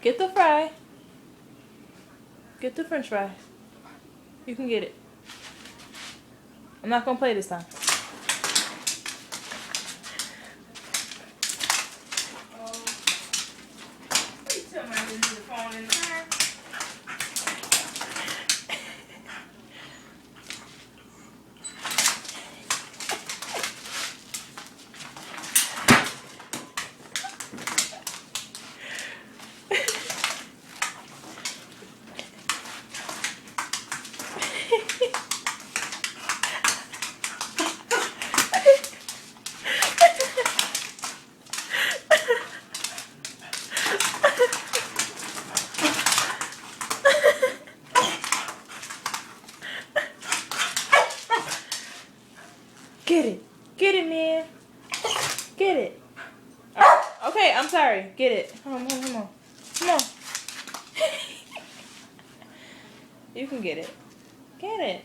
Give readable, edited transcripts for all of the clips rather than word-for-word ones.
Get the fry. Get the french fry. You can get it. I'm not gonna play this time. Please tell me I didn't leave the phone in the car. Get it. Get it, man. Get it. Okay, I'm sorry. Get it. Come on, come on, come on. Come on. You can get it. Get it.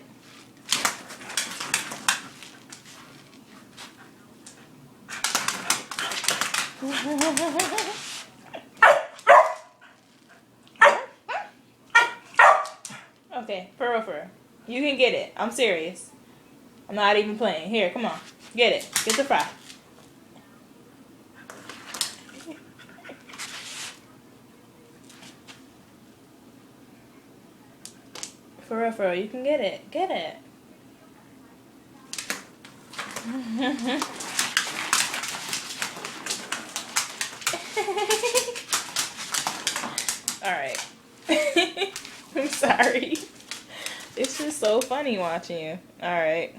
Okay, for real, for real. You can get it. I'm serious. I'm not even playing. Here, come on. Get it. Get the fry. For real, you can get it. Get it. Alright. I'm sorry. It's just so funny watching you. Alright.